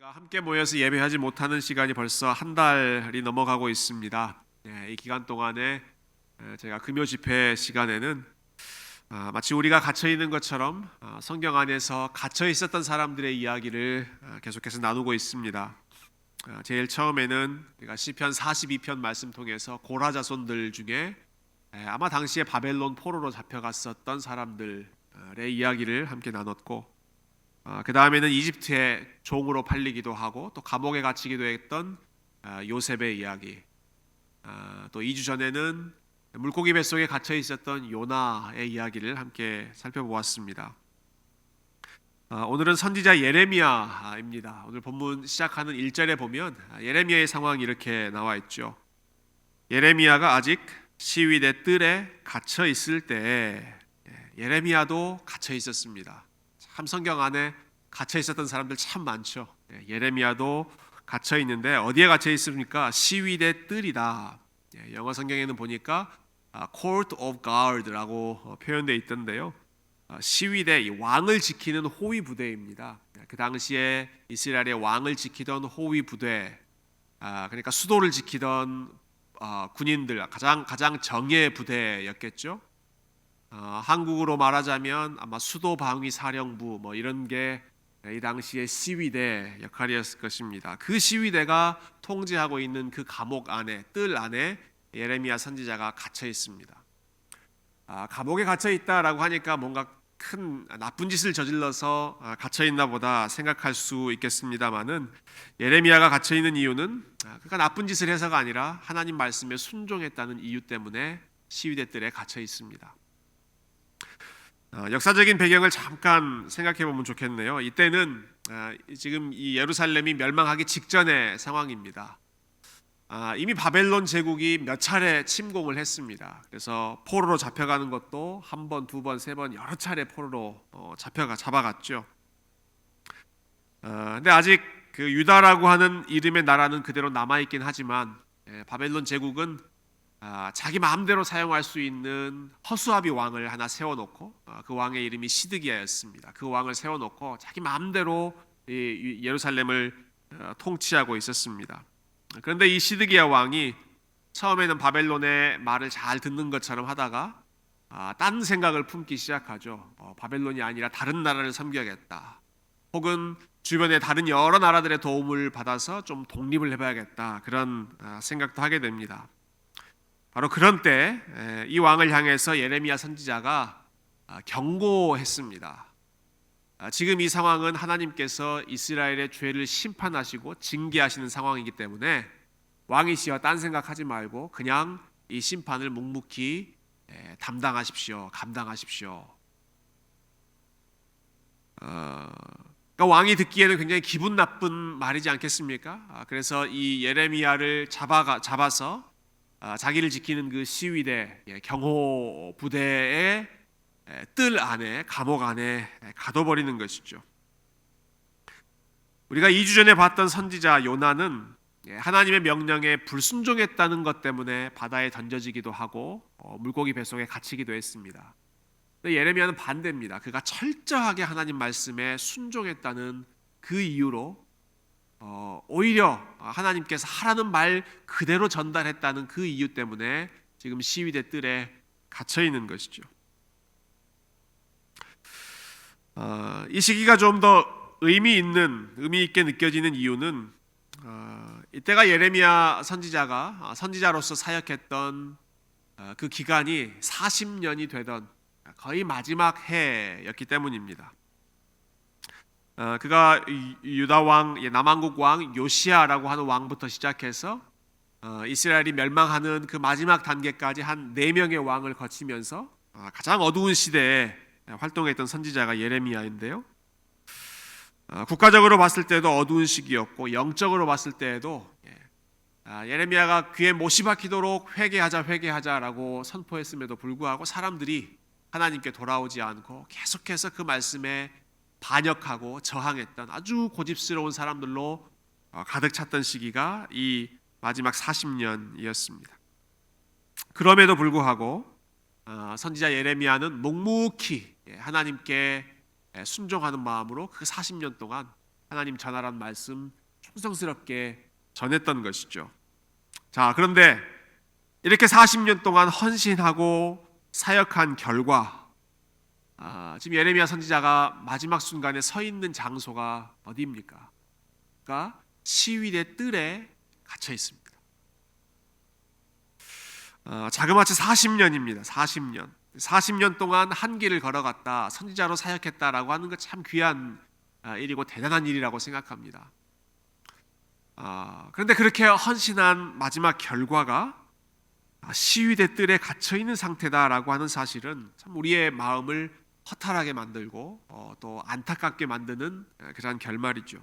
우리가 함께 모여서 예배하지 못하는 시간이 벌써 한 달이 넘어가고 있습니다. 이 기간 동안에 제가 금요 집회 시간에는 마치 우리가 갇혀 있는 것처럼 성경 안에서 갇혀 있었던 사람들의 이야기를 계속해서 나누고 있습니다. 제일 처음에는 우리가 시편 42편 말씀 통해서 고라 자손들 중에 아마 당시에 바벨론 포로로 잡혀갔었던 사람들의 이야기를 함께 나눴고, 그 다음에는 이집트의 종으로 팔리기도 하고 또 감옥에 갇히기도 했던 요셉의 이야기, 또 2주 전에는 물고기 뱃속에 갇혀 있었던 요나의 이야기를 함께 살펴보았습니다. 오늘은 선지자 예레미야입니다. 오늘 본문 시작하는 1절에 보면 예레미야의 상황이 이렇게 나와 있죠. 예레미야가 아직 시위대 뜰에 갇혀 있을 때 예레미야도 갇혀 있었습니다. 참 성경 안에 갇혀 있었던 사람들 참 많죠. 예레미야도 갇혀 있는데 어디에 갇혀 있습니까? 시위대 뜰이다. 영어 성경에는 보니까 Court of Guard라고 표현되어 있던데요. 시위대, 왕을 지키는 호위 부대입니다. 그 당시에 이스라엘의 왕을 지키던 호위 부대, 그러니까 수도를 지키던 군인들, 가장 정예 부대였겠죠. 한국으로 말하자면 아마 수도 방위 사령부 뭐 이런 게 이 당시의 시위대 역할이었을 것입니다. 그 시위대가 통제하고 있는 그 감옥 안에, 뜰 안에 예레미야 선지자가 갇혀 있습니다. 감옥에 갇혀 있다라고 하니까 뭔가 큰 나쁜 짓을 저질러서 갇혀 있나 보다 생각할 수 있겠습니다만은, 예레미야가 갇혀 있는 이유는 그러니까 나쁜 짓을 해서가 아니라 하나님 말씀에 순종했다는 이유 때문에 시위대 뜰에 갇혀 있습니다. 역사적인 배경을 잠깐 생각해 보면 좋겠네요. 이때는 지금 이 예루살렘이 멸망하기 직전의 상황입니다. 이미 바벨론 제국이 몇 차례 침공을 했습니다. 그래서 포로로 잡혀가는 것도 한 번, 두 번, 세 번 여러 차례 포로로 잡아갔죠. 근데 아직 그 유다라고 하는 이름의 나라는 그대로 남아 있긴 하지만 바벨론 제국은 자기 마음대로 사용할 수 있는 허수아비 왕을 하나 세워놓고, 그 왕의 이름이 시드기야였습니다. 그 왕을 세워놓고 자기 마음대로 이 예루살렘을 통치하고 있었습니다. 그런데 이 시드기야 왕이 처음에는 바벨론의 말을 잘 듣는 것처럼 하다가 딴 생각을 품기 시작하죠. 바벨론이 아니라 다른 나라를 섬겨야겠다, 혹은 주변의 다른 여러 나라들의 도움을 받아서 좀 독립을 해봐야겠다, 그런 생각도 하게 됩니다. 바로 그런 때 이 왕을 향해서 예레미야 선지자가 경고했습니다. 지금 이 상황은 하나님께서 이스라엘의 죄를 심판하시고 징계하시는 상황이기 때문에 왕이시여 딴 생각하지 말고 그냥 이 심판을 묵묵히 감당하십시오. 그러니까 왕이 듣기에는 굉장히 기분 나쁜 말이지 않겠습니까? 그래서 이 예레미야를 잡아서 자기를 지키는 그 시위대, 경호 부대의 뜰 안에, 감옥 안에 가둬버리는 것이죠. 우리가 2주 전에 봤던 선지자 요나는 하나님의 명령에 불순종했다는 것 때문에 바다에 던져지기도 하고 물고기 뱃속에 갇히기도 했습니다. 근데 예레미야는 반대입니다. 그가 철저하게 하나님 말씀에 순종했다는 그 이유로 오히려 하나님께서 하라는 말 그대로 전달했다는 그 이유 때문에 지금 시위대 뜰에 갇혀 있는 것이죠. 이 시기가 좀 더 의미 있게 느껴지는 이유는 이때가 예레미야 선지자가 선지자로서 사역했던 그 기간이 40년이 되던 거의 마지막 해였기 때문입니다. 그가 유다 왕, 남왕국 왕 요시야라고 하는 왕부터 시작해서 이스라엘이 멸망하는 그 마지막 단계까지 한 4명의 왕을 거치면서 가장 어두운 시대에 활동했던 선지자가 예레미야인데요. 국가적으로 봤을 때도 어두운 시기였고, 영적으로 봤을 때에도 예레미야가 귀에 못이 박히도록 회개하자라고 선포했음에도 불구하고 사람들이 하나님께 돌아오지 않고 계속해서 그 말씀에 반역하고 저항했던 아주 고집스러운 사람들로 가득 찼던 시기가 이 마지막 40년이었습니다. 그럼에도 불구하고 선지자 예레미야는 묵묵히 하나님께 순종하는 마음으로 그 40년 동안 하나님 전하라는 말씀 충성스럽게 전했던 것이죠. 자, 그런데 이렇게 40년 동안 헌신하고 사역한 결과 지금 예레미야 선지자가 마지막 순간에 서 있는 장소가 어디입니까? 그러니까 시위대 뜰에 갇혀 있습니다. 자그마치 40년입니다. 40년 동안 한 길을 걸어갔다, 선지자로 사역했다라고 하는 것 참 귀한 일이고 대단한 일이라고 생각합니다. 그런데 그렇게 헌신한 마지막 결과가 시위대 뜰에 갇혀 있는 상태다라고 하는 사실은 참 우리의 마음을 허탈하게 만들고 또 안타깝게 만드는 그런 결말이죠.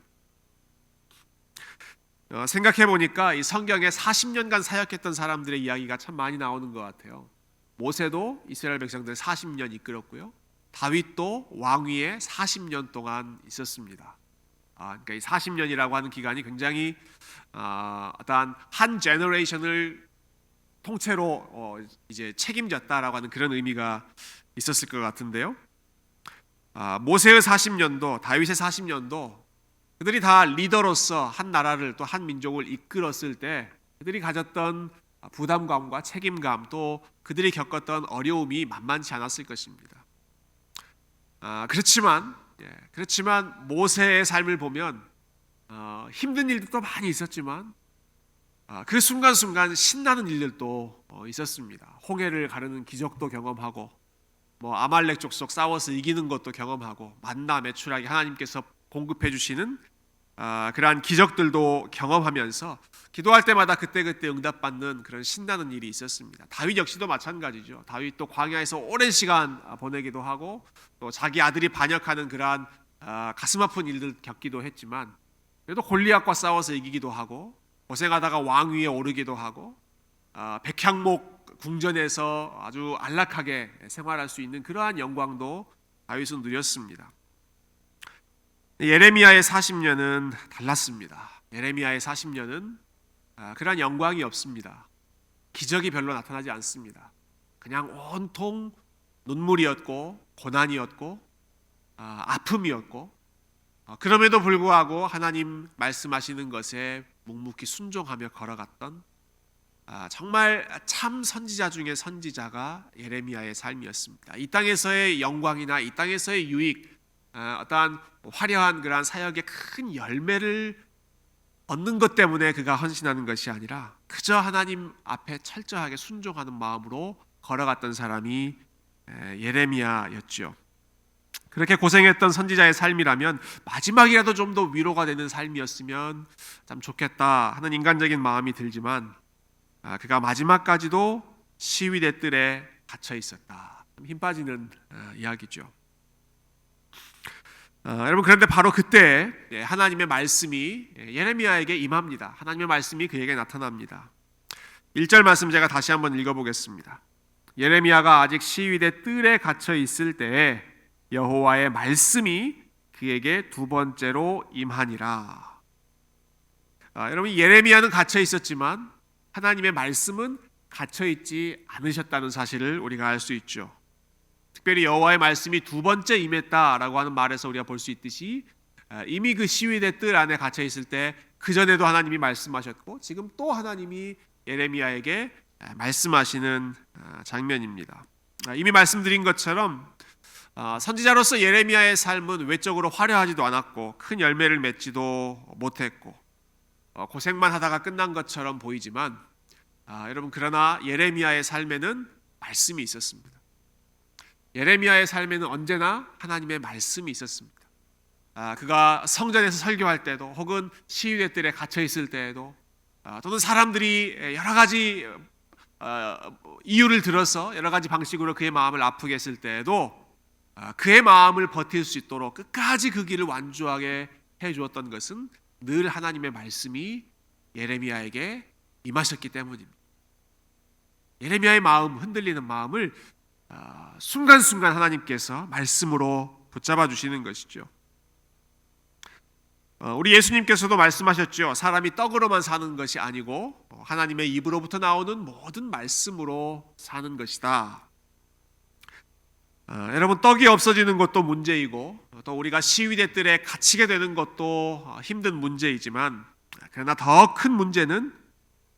생각해 보니까 이 성경에 40년간 사역했던 사람들의 이야기가 참 많이 나오는 것 같아요. 모세도 이스라엘 백성들 40년 이끌었고요. 다윗도 왕위에 40년 동안 있었습니다. 그러니까 이 40년이라고 하는 기간이 굉장히 어떠한 한 제너레이션을 통째로 이제 책임졌다라고 하는 그런 의미가 있었을 것 같은데요. 모세의 40년도, 다윗의 40년도 그들이 다 리더로서 한 나라를 또 한 민족을 이끌었을 때 그들이 가졌던 부담감과 책임감 또 그들이 겪었던 어려움이 만만치 않았을 것입니다. 그렇지만 모세의 삶을 보면 힘든 일들도 많이 있었지만 그 순간순간 신나는 일들도 있었습니다. 홍해를 가르는 기적도 경험하고 아말렉 족속 싸워서 이기는 것도 경험하고 만나 매출하게 하나님께서 공급해 주시는 그러한 기적들도 경험하면서 기도할 때마다 그때그때 응답받는 그런 신나는 일이 있었습니다. 다윗 역시도 마찬가지죠. 다윗도 광야에서 오랜 시간 보내기도 하고 또 자기 아들이 반역하는 그러한 가슴 아픈 일들 겪기도 했지만 그래도 골리앗과 싸워서 이기기도 하고 고생하다가 왕위에 오르기도 하고 백향목 궁전에서 아주 안락하게 생활할 수 있는 그러한 영광도 다윗은 누렸습니다. 예레미야의 40년은 달랐습니다. 예레미야의 40년은 그러한 영광이 없습니다. 기적이 별로 나타나지 않습니다. 그냥 온통 눈물이었고 고난이었고 아픔이었고 그럼에도 불구하고 하나님 말씀하시는 것에 묵묵히 순종하며 걸어갔던 정말 참 선지자 중에 선지자가 예레미야의 삶이었습니다. 이 땅에서의 영광이나 이 땅에서의 유익, 어떠한 화려한 그러한 사역의 큰 열매를 얻는 것 때문에 그가 헌신하는 것이 아니라 그저 하나님 앞에 철저하게 순종하는 마음으로 걸어갔던 사람이 예레미야였죠. 그렇게 고생했던 선지자의 삶이라면 마지막이라도 좀 더 위로가 되는 삶이었으면 참 좋겠다 하는 인간적인 마음이 들지만 그가 마지막까지도 시위대 뜰에 갇혀 있었다. 힘 빠지는 이야기죠. 여러분, 그런데 바로 그때 하나님의 말씀이 예레미야에게 임합니다. 하나님의 말씀이 그에게 나타납니다. 1절 말씀 제가 다시 한번 읽어보겠습니다. 예레미야가 아직 시위대 뜰에 갇혀 있을 때에 여호와의 말씀이 그에게 두 번째로 임하니라. 여러분, 예레미야는 갇혀 있었지만 하나님의 말씀은 갇혀 있지 않으셨다는 사실을 우리가 알 수 있죠. 특별히 여호와의 말씀이 두 번째 임했다라고 하는 말에서 우리가 볼 수 있듯이 이미 그 시위대 뜰 안에 갇혀 있을 때 그 전에도 하나님이 말씀하셨고 지금 또 하나님이 예레미야에게 말씀하시는 장면입니다. 이미 말씀드린 것처럼 선지자로서 예레미야의 삶은 외적으로 화려하지도 않았고 큰 열매를 맺지도 못했고 고생만 하다가 끝난 것처럼 보이지만 여러분, 그러나 예레미야의 삶에는 말씀이 있었습니다. 예레미야의 삶에는 언제나 하나님의 말씀이 있었습니다. 그가 성전에서 설교할 때도 혹은 시위대들에 갇혀 있을 때에도 또는 사람들이 여러 가지 이유를 들어서 여러 가지 방식으로 그의 마음을 아프게 했을 때에도 그의 마음을 버틸 수 있도록 끝까지 그 길을 완주하게 해주었던 것은 늘 하나님의 말씀이 예레미야에게 임하셨기 때문입니다. 예레미야의 마음, 흔들리는 마음을 순간순간 하나님께서 말씀으로 붙잡아 주시는 것이죠. 우리 예수님께서도 말씀하셨죠. 사람이 떡으로만 사는 것이 아니고 하나님의 입으로부터 나오는 모든 말씀으로 사는 것이다. 여러분, 떡이 없어지는 것도 문제이고 또 우리가 시위대 뜰에 갇히게 되는 것도 힘든 문제이지만, 그러나 더 큰 문제는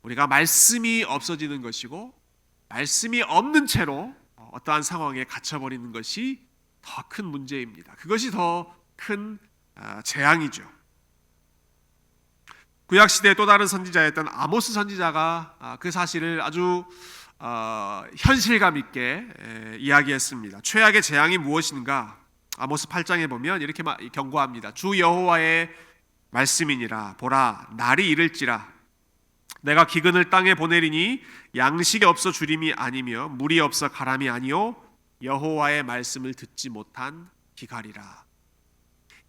우리가 말씀이 없어지는 것이고, 말씀이 없는 채로 어떠한 상황에 갇혀버리는 것이 더 큰 문제입니다. 그것이 더 큰 재앙이죠. 구약시대의 또 다른 선지자였던 아모스 선지자가 그 사실을 아주 현실감 있게 이야기했습니다. 최악의 재앙이 무엇인가? 아모스 8장에 보면 이렇게 경고합니다. 주 여호와의 말씀이니라. 보라, 날이 이를지라. 내가 기근을 땅에 보내리니 양식이 없어 주림이 아니며 물이 없어 가람이 아니요 여호와의 말씀을 듣지 못한 기갈이라.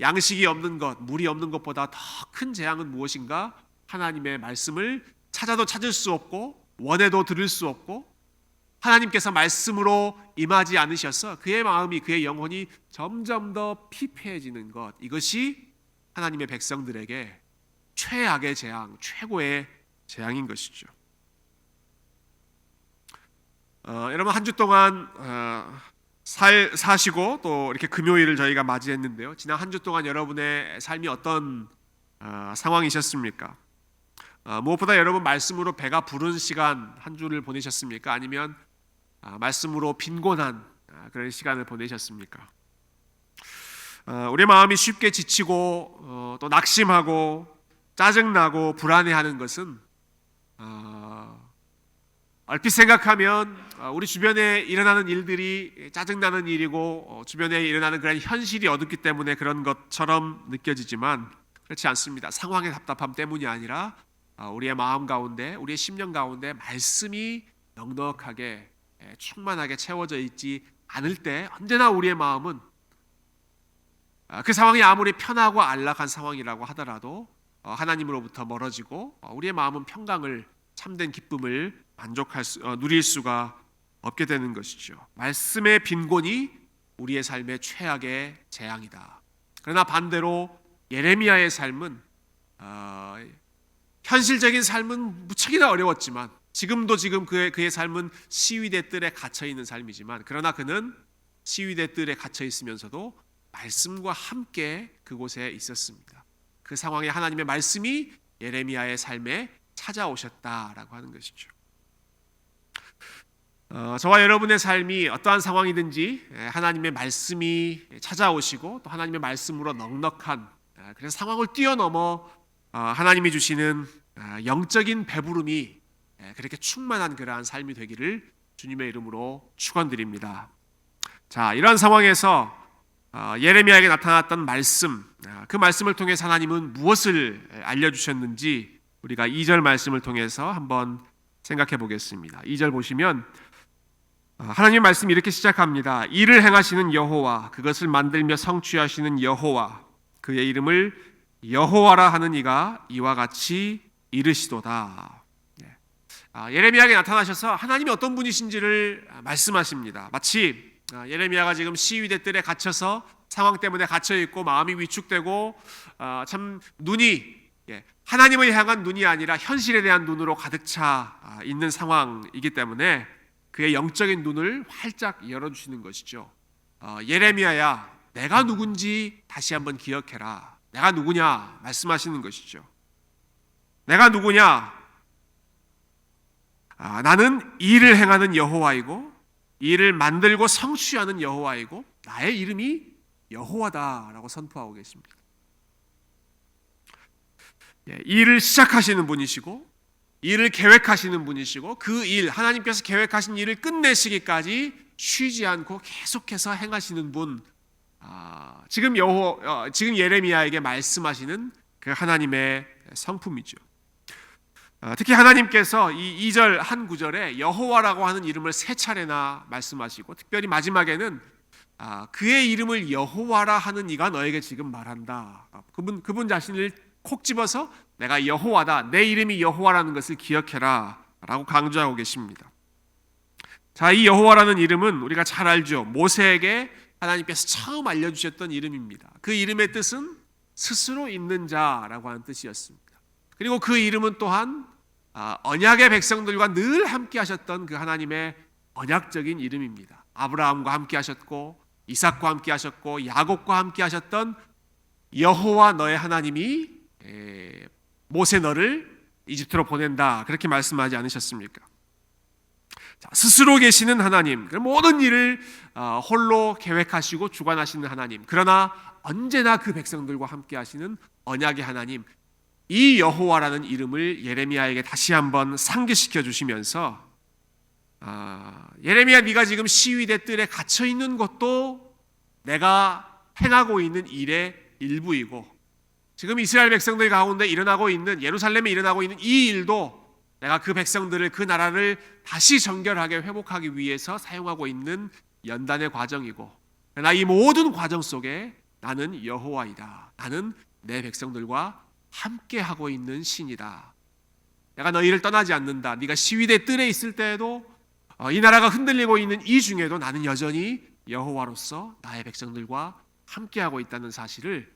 양식이 없는 것, 물이 없는 것보다 더 큰 재앙은 무엇인가? 하나님의 말씀을 찾아도 찾을 수 없고 원해도 들을 수 없고, 하나님께서 말씀으로 임하지 않으셔서 그의 마음이, 그의 영혼이 점점 더 피폐해지는 것, 이것이 하나님의 백성들에게 최악의 재앙, 최고의 재앙인 것이죠. 여러분, 한 주 동안 사시고 또 이렇게 금요일을 저희가 맞이했는데요. 지난 한 주 동안 여러분의 삶이 어떤 상황이셨습니까? 무엇보다 여러분 말씀으로 배가 부른 시간 한 주를 보내셨습니까? 아니면 말씀으로 빈곤한 그런 시간을 보내셨습니까? 우리 마음이 쉽게 지치고 또 낙심하고 짜증나고 불안해하는 것은 얼핏 생각하면 우리 주변에 일어나는 일들이 짜증나는 일이고 주변에 일어나는 그런 현실이 어둡기 때문에 그런 것처럼 느껴지지만 그렇지 않습니다. 상황의 답답함 때문이 아니라 우리의 마음 가운데, 우리의 심령 가운데 말씀이 넉넉하게 충만하게 채워져 있지 않을 때 언제나 우리의 마음은 그 상황이 아무리 편하고 안락한 상황이라고 하더라도 하나님으로부터 멀어지고 우리의 마음은 평강을, 참된 기쁨을 누릴 수가 없게 되는 것이죠. 말씀의 빈곤이 우리의 삶의 최악의 재앙이다. 그러나 반대로 예레미야의 삶은 현실적인 삶은 무척이나 어려웠지만 지금 그의 삶은 시위대 뜰에 갇혀 있는 삶이지만, 그러나 그는 시위대 뜰에 갇혀 있으면서도 말씀과 함께 그곳에 있었습니다. 그 상황에 하나님의 말씀이 예레미야의 삶에 찾아오셨다라고 하는 것이죠. 저와 여러분의 삶이 어떠한 상황이든지 하나님의 말씀이 찾아오시고 또 하나님의 말씀으로 넉넉한, 그래서 상황을 뛰어넘어 하나님이 주시는 영적인 배부름이 그렇게 충만한 그러한 삶이 되기를 주님의 이름으로 축원드립니다. 자, 이러한 상황에서 예레미야에게 나타났던 말씀, 그 말씀을 통해서 하나님은 무엇을 알려주셨는지 우리가 2절 말씀을 통해서 한번 생각해 보겠습니다. 2절 보시면 하나님의 말씀이 이렇게 시작합니다. 이를 행하시는 여호와, 그것을 만들며 성취하시는 여호와, 그의 이름을 여호와라 하는 이가 이와 같이 이르시도다. 예레미야에게 나타나셔서 하나님이 어떤 분이신지를 말씀하십니다. 마치 예레미야가 지금 시위대 뜰에 갇혀서 상황 때문에 갇혀 있고 마음이 위축되고 참 눈이 하나님을 향한 눈이 아니라 현실에 대한 눈으로 가득 차 있는 상황이기 때문에 그의 영적인 눈을 활짝 열어주시는 것이죠. 예레미야야, 내가 누군지 다시 한번 기억해라. 내가 누구냐 말씀하시는 것이죠. 내가 누구냐? 나는 일을 행하는 여호와이고 일을 만들고 성취하는 여호와이고 나의 이름이 여호와다라고 선포하고 계십니다. 일을 시작하시는 분이시고 일을 계획하시는 분이시고 그 일, 하나님께서 계획하신 일을 끝내시기까지 쉬지 않고 계속해서 행하시는 분, 지금 예레미야에게 말씀하시는 그 하나님의 성품이죠. 특히 하나님께서 이 2절 한 구절에 여호와라고 하는 이름을 3차례나 말씀하시고 특별히 마지막에는 그의 이름을 여호와라 하는 이가 너에게 지금 말한다. 그분 자신을 콕 집어서 내가 여호와다, 내 이름이 여호와라는 것을 기억해라 라고 강조하고 계십니다. 자, 이 여호와라는 이름은 우리가 잘 알죠. 모세에게 하나님께서 처음 알려주셨던 이름입니다. 그 이름의 뜻은 스스로 있는 자라고 하는 뜻이었습니다. 그리고 그 이름은 또한 언약의 백성들과 늘 함께 하셨던 그 하나님의 언약적인 이름입니다. 아브라함과 함께 하셨고 이삭과 함께 하셨고 야곱과 함께 하셨던 여호와 너의 하나님이 모세 너를 이집트로 보낸다, 그렇게 말씀하지 않으셨습니까? 자, 스스로 계시는 하나님, 모든 일을 홀로 계획하시고 주관하시는 하나님, 그러나 언제나 그 백성들과 함께 하시는 언약의 하나님, 이 여호와라는 이름을 예레미야에게 다시 한번 상기시켜 주시면서 예레미야, 네가 지금 시위대 뜰에 갇혀 있는 것도 내가 행하고 있는 일의 일부이고, 지금 이스라엘 백성들 가운데 일어나고 있는, 예루살렘에 일어나고 있는 이 일도 내가 그 백성들을, 그 나라를 다시 정결하게 회복하기 위해서 사용하고 있는 연단의 과정이고, 그러나 이 모든 과정 속에 나는 여호와이다, 나는 내 백성들과 함께 하고 있는 신이다, 내가 너희를 떠나지 않는다, 네가 시위대 뜰에 있을 때에도 이 나라가 흔들리고 있는 이 중에도 나는 여전히 여호와로서 나의 백성들과 함께하고 있다는 사실을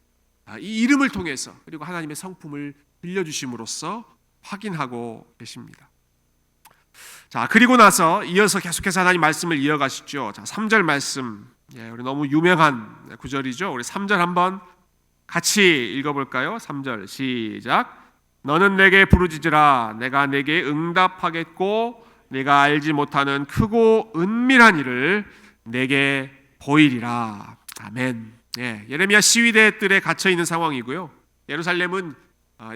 이 이름을 통해서, 그리고 하나님의 성품을 들려주심으로써 확인하고 계십니다. 자, 그리고 나서 이어서 계속해서 하나님 말씀을 이어가시죠. 자, 3절 말씀, 우리 너무 유명한 구절이죠. 우리 3절 한번 같이 읽어볼까요? 3절 시작. 너는 내게 부르짖으라, 내가 내게 응답하겠고 내가 알지 못하는 크고 은밀한 일을 내게 보이리라. 아멘. 예레미야 시위대 뜰에 갇혀 있는 상황이고요. 예루살렘은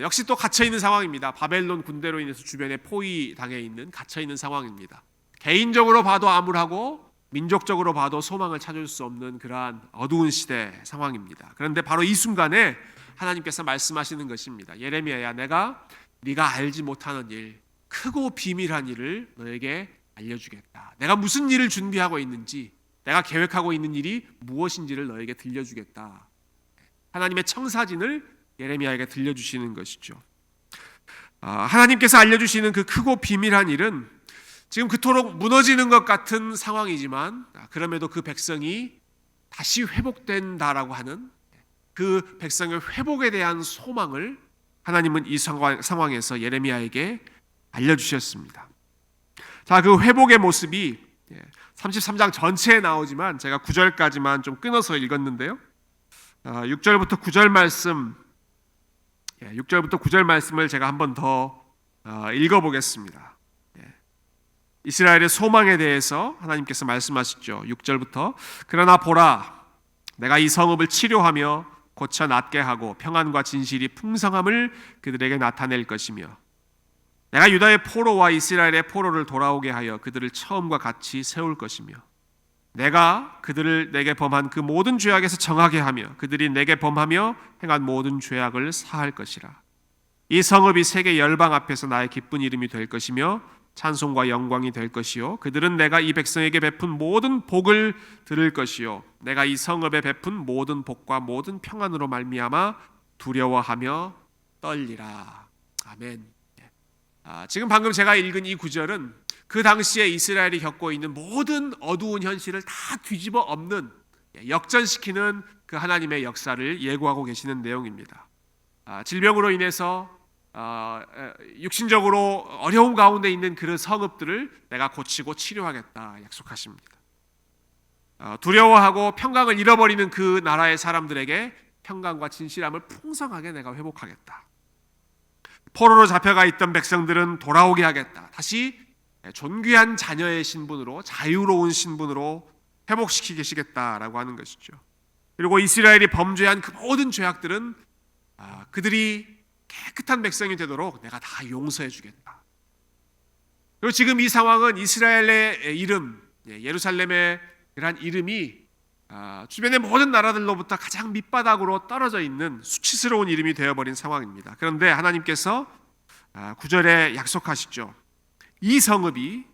역시 또 갇혀 있는 상황입니다. 바벨론 군대로 인해서 주변에 포위당해 있는, 갇혀 있는 상황입니다. 개인적으로 봐도 암울하고 민족적으로 봐도 소망을 찾을 수 없는 그러한 어두운 시대 상황입니다. 그런데 바로 이 순간에 하나님께서 말씀하시는 것입니다. 예레미야야, 내가 네가 알지 못하는 일, 크고 비밀한 일을 너에게 알려주겠다. 내가 무슨 일을 준비하고 있는지, 내가 계획하고 있는 일이 무엇인지를 너에게 들려주겠다. 하나님의 청사진을 예레미야에게 들려주시는 것이죠. 하나님께서 알려주시는 그 크고 비밀한 일은 지금 그토록 무너지는 것 같은 상황이지만, 그럼에도 그 백성이 다시 회복된다라고 하는 그 백성의 회복에 대한 소망을 하나님은 이 상황에서 예레미야에게 알려주셨습니다. 자, 그 회복의 모습이 33장 전체에 나오지만 제가 9절까지만 좀 끊어서 읽었는데요. 6절부터 9절 말씀, 6절부터 9절 말씀을 제가 한 번 더 읽어보겠습니다. 이스라엘의 소망에 대해서 하나님께서 말씀하시죠. 6절부터 그러나 보라, 내가 이 성읍을 치료하며 고쳐 낫게 하고 평안과 진실이 풍성함을 그들에게 나타낼 것이며, 내가 유다의 포로와 이스라엘의 포로를 돌아오게 하여 그들을 처음과 같이 세울 것이며, 내가 그들을 내게 범한 그 모든 죄악에서 정하게 하며 그들이 내게 범하며 행한 모든 죄악을 사할 것이라. 이 성읍이 세계 열방 앞에서 나의 기쁜 이름이 될 것이며 찬송과 영광이 될 것이요, 그들은 내가 이 백성에게 베푼 모든 복을 들을 것이요, 내가 이 성읍에 베푼 모든 복과 모든 평안으로 말미암아 두려워하며 떨리라. 아멘. 지금 방금 제가 읽은 이 구절은 그 당시에 이스라엘이 겪고 있는 모든 어두운 현실을 다 뒤집어 엎는, 역전시키는 그 하나님의 역사를 예고하고 계시는 내용입니다. 질병으로 인해서 육신적으로 어려움 가운데 있는 그런 성읍들을 내가 고치고 치료하겠다 약속하십니다. 두려워하고 평강을 잃어버리는 그 나라의 사람들에게 평강과 진실함을 풍성하게 내가 회복하겠다. 포로로 잡혀가 있던 백성들은 돌아오게 하겠다. 다시 존귀한 자녀의 신분으로, 자유로운 신분으로 회복시키시겠다라고 하는 것이죠. 그리고 이스라엘이 범죄한 그 모든 죄악들은 그들이 깨끗한 백성이 되도록 내가 다 용서해 주겠다. 그리고 지금 이 상황은 이스라엘의 이름, 예루살렘의 그러한 이름이 주변의 모든 나라들로부터 가장 밑바닥으로 떨어져 있는 수치스러운 이름이 되어버린 상황입니다. 그런데 하나님께서 9절에 약속하시죠. 이 성읍이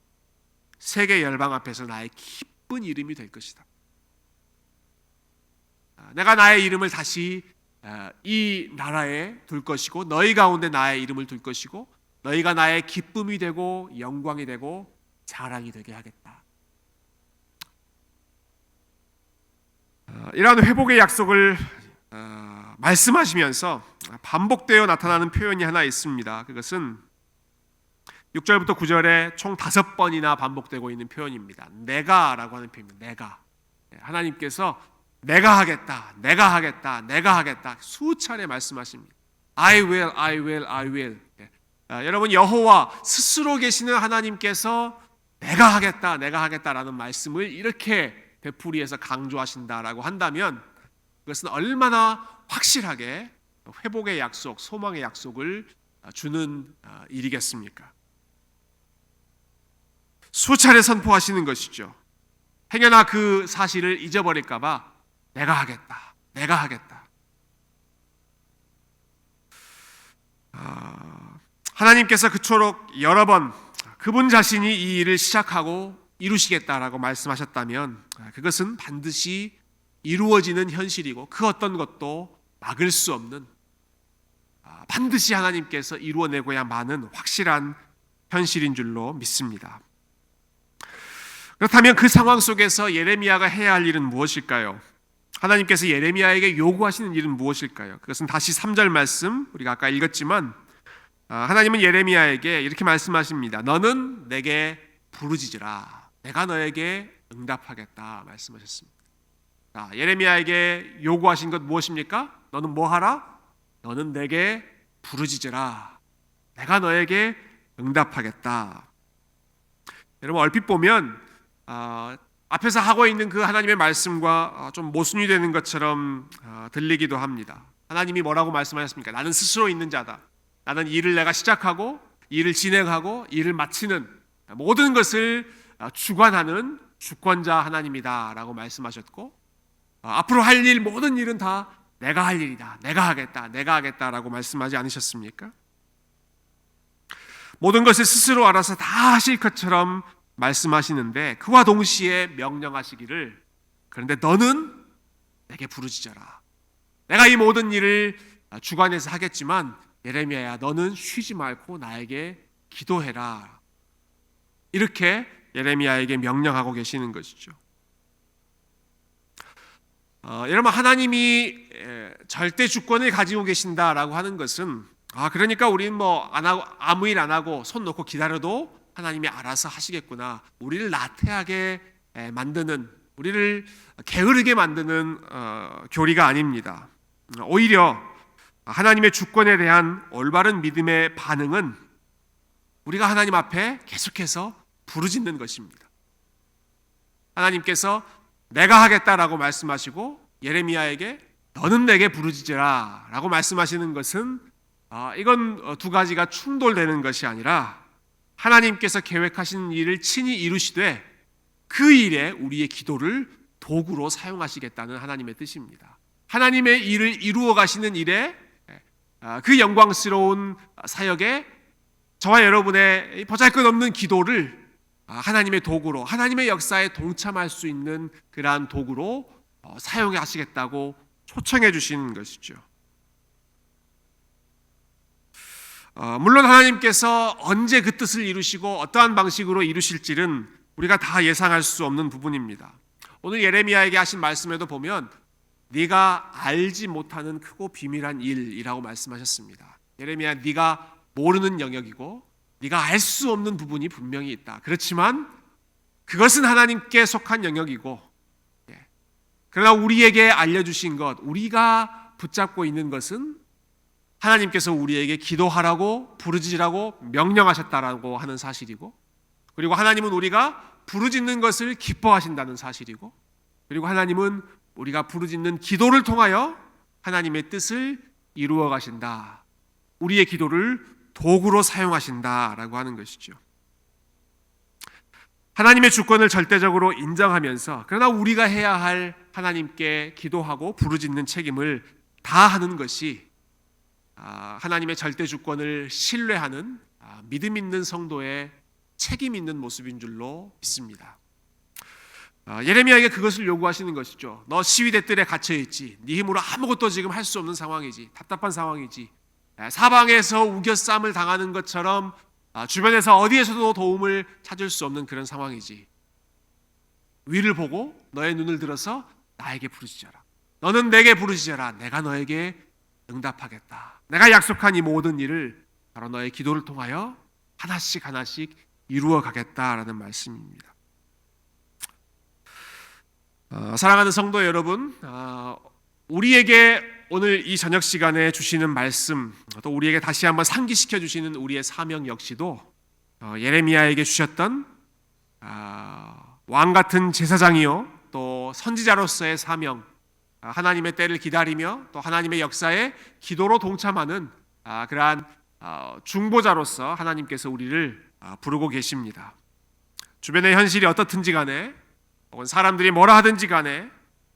세계 열방 앞에서 나의 기쁜 이름이 될 것이다. 내가 나의 이름을 다시 이 나라에 둘 것이고, 너희 가운데 나의 이름을 둘 것이고, 너희가 나의 기쁨이 되고 영광이 되고 자랑이 되게 하겠다. 이러한 회복의 약속을 말씀하시면서 반복되어 나타나는 표현이 하나 있습니다. 그것은 6절부터 9절에 총 5번이나 반복되고 있는 표현입니다. 내가라고 하는 표현입니다. 내가. 하나님께서 내가 하겠다, 내가 하겠다, 내가 하겠다 수차례 말씀하십니다. I will, I will, I will. 여러분, 여호와 스스로 계시는 하나님께서 내가 하겠다, 내가 하겠다라는 말씀을 이렇게 되풀이해서 강조하신다라고 한다면 그것은 얼마나 확실하게 회복의 약속, 소망의 약속을 주는 일이겠습니까? 수차례 선포하시는 것이죠. 행여나 그 사실을 잊어버릴까 봐 내가 하겠다, 내가 하겠다. 하나님께서 그토록 여러 번 그분 자신이 이 일을 시작하고 이루시겠다라고 말씀하셨다면 그것은 반드시 이루어지는 현실이고 그 어떤 것도 막을 수 없는, 반드시 하나님께서 이루어내고야마는 확실한 현실인 줄로 믿습니다. 그렇다면 그 상황 속에서 예레미야가 해야 할 일은 무엇일까요? 하나님께서 예레미야에게 요구하시는 일은 무엇일까요? 그것은 다시 3절 말씀 우리가 아까 읽었지만 하나님은 예레미야에게 이렇게 말씀하십니다. 너는 내게 부르짖으라. 내가 너에게 응답하겠다 말씀하셨습니다. 예레미야에게 요구하신 것 무엇입니까? 너는 뭐 하라? 너는 내게 부르짖으라. 내가 너에게 응답하겠다. 여러분, 얼핏 보면 앞에서 하고 있는 그 하나님의 말씀과 좀 모순이 되는 것처럼 들리기도 합니다. 하나님이 뭐라고 말씀하셨습니까? 나는 스스로 있는 자다. 나는 일을 내가 시작하고 일을 진행하고 일을 마치는 모든 것을 주관하는 주권자 하나님이다 라고 말씀하셨고, 앞으로 할 일 모든 일은 다 내가 할 일이다, 내가 하겠다, 내가 하겠다라고 말씀하지 않으셨습니까? 모든 것을 스스로 알아서 다 하실 것처럼 말씀하시는데 그와 동시에 명령하시기를, 그런데 너는 내게 부르짖어라. 내가 이 모든 일을 주관해서 하겠지만 예레미야야, 너는 쉬지 말고 나에게 기도해라. 이렇게 예레미야에게 명령하고 계시는 것이죠. 여러분, 하나님이 절대 주권을 가지고 계신다라고 하는 것은 그러니까 우리는 뭐 안 하고 아무 일 안 하고 손 놓고 기다려도 하나님이 알아서 하시겠구나, 우리를 나태하게 만드는, 우리를 게으르게 만드는 교리가 아닙니다. 오히려 하나님의 주권에 대한 올바른 믿음의 반응은 우리가 하나님 앞에 계속해서 부르짖는 것입니다. 하나님께서 내가 하겠다라고 말씀하시고 예레미야에게 너는 내게 부르짖으라 라고 말씀하시는 것은 이건 두 가지가 충돌되는 것이 아니라 하나님께서 계획하신 일을 친히 이루시되 그 일에 우리의 기도를 도구로 사용하시겠다는 하나님의 뜻입니다. 하나님의 일을 이루어 가시는 일에 그 영광스러운 사역에 저와 여러분의 보잘것없는 기도를 하나님의 도구로, 하나님의 역사에 동참할 수 있는 그러한 도구로 사용해 하시겠다고 초청해 주시는 것이죠. 물론 하나님께서 언제 그 뜻을 이루시고 어떠한 방식으로 이루실지는 우리가 다 예상할 수 없는 부분입니다. 오늘 예레미야에게 하신 말씀에도 보면 네가 알지 못하는 크고 비밀한 일이라고 말씀하셨습니다. 예레미야, 네가 모르는 영역이고 네가 알 수 없는 부분이 분명히 있다. 그렇지만 그것은 하나님께 속한 영역이고, 그러나 우리에게 알려주신 것, 우리가 붙잡고 있는 것은 하나님께서 우리에게 기도하라고 부르짖으라고 명령하셨다라고 하는 사실이고, 그리고 하나님은 우리가 부르짖는 것을 기뻐하신다는 사실이고, 그리고 하나님은 우리가 부르짖는 기도를 통하여 하나님의 뜻을 이루어 가신다, 우리의 기도를 도구로 사용하신다라고 하는 것이죠. 하나님의 주권을 절대적으로 인정하면서 그러나 우리가 해야 할 하나님께 기도하고 부르짖는 책임을 다하는 것이 하나님의 절대 주권을 신뢰하는 믿음 있는 성도의 책임 있는 모습인 줄로 믿습니다. 예레미야에게 그것을 요구하시는 것이죠. 너 시위대 뜰에 갇혀있지, 네 힘으로 아무것도 지금 할 수 없는 상황이지, 답답한 상황이지, 사방에서 우겨쌈을 당하는 것처럼 주변에서 어디에서도 도움을 찾을 수 없는 그런 상황이지. 위를 보고 너의 눈을 들어서 나에게 부르짖어라. 너는 내게 부르짖어라. 내가 너에게 응답하겠다. 내가 약속한 이 모든 일을 바로 너의 기도를 통하여 하나씩 하나씩 이루어 가겠다라는 말씀입니다. 사랑하는 성도 여러분, 우리에게 오늘 이 저녁 시간에 주시는 말씀, 또 우리에게 다시 한번 상기시켜 주시는 우리의 사명 역시도 예레미야에게 주셨던 왕 같은 제사장이요, 또 선지자로서의 사명, 하나님의 때를 기다리며 또 하나님의 역사에 기도로 동참하는 그러한 중보자로서 하나님께서 우리를 부르고 계십니다. 주변의 현실이 어떻든지 간에, 혹은 사람들이 뭐라 하든지 간에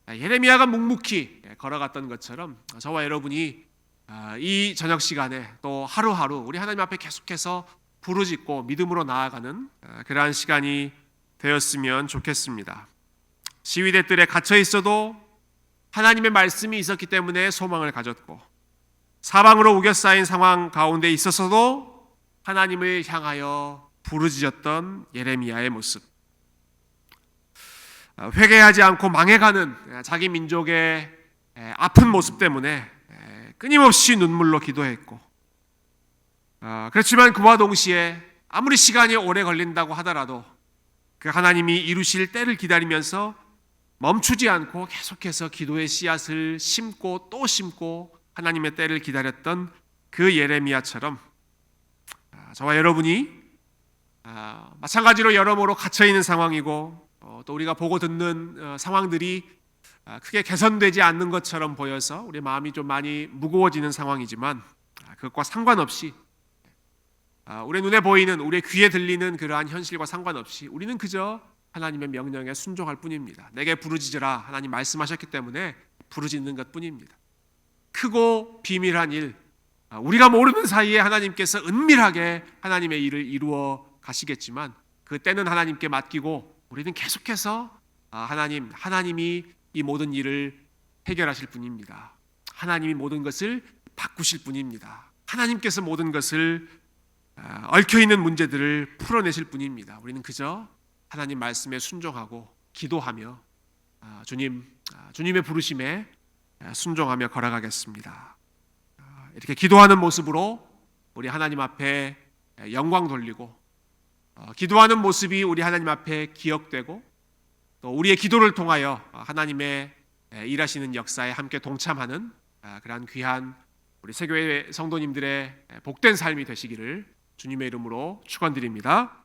예레미야가 묵묵히 걸어갔던 것처럼 저와 여러분이 이 저녁 시간에 또 하루하루 우리 하나님 앞에 계속해서 부르짖고 믿음으로 나아가는 그러한 시간이 되었으면 좋겠습니다. 시위대 뜰에 갇혀 있어도 하나님의 말씀이 있었기 때문에 소망을 가졌고, 사방으로 우겨싸인 상황 가운데 있어서도 하나님을 향하여 부르짖었던 예레미야의 모습, 회개하지 않고 망해가는 자기 민족의 아픈 모습 때문에 끊임없이 눈물로 기도했고, 그렇지만 그와 동시에 아무리 시간이 오래 걸린다고 하더라도 그 하나님이 이루실 때를 기다리면서 멈추지 않고 계속해서 기도의 씨앗을 심고 또 심고 하나님의 때를 기다렸던 그 예레미야처럼 저와 여러분이 마찬가지로 여러모로 갇혀있는 상황이고, 또 우리가 보고 듣는 상황들이 크게 개선되지 않는 것처럼 보여서 우리 마음이 좀 많이 무거워지는 상황이지만, 그것과 상관없이 우리 눈에 보이는, 우리의 귀에 들리는 그러한 현실과 상관없이 우리는 그저 하나님의 명령에 순종할 뿐입니다. 내게 부르짖으라 하나님 말씀하셨기 때문에 부르짖는 것뿐입니다. 크고 비밀한 일, 우리가 모르는 사이에 하나님께서 은밀하게 하나님의 일을 이루어 가시겠지만 그 때는 하나님께 맡기고 우리는 계속해서 하나님이 이 모든 일을 해결하실 분입니다. 하나님이 모든 것을 바꾸실 분입니다. 하나님께서 모든 것을 얽혀있는 문제들을 풀어내실 분입니다. 우리는 그저 하나님 말씀에 순종하고 기도하며 주님의 부르심에 순종하며 걸어가겠습니다. 이렇게 기도하는 모습으로 우리 하나님 앞에 영광 돌리고, 기도하는 모습이 우리 하나님 앞에 기억되고, 또 우리의 기도를 통하여 하나님의 일하시는 역사에 함께 동참하는 그러한 귀한 우리 세교회 성도님들의 복된 삶이 되시기를 주님의 이름으로 축원드립니다.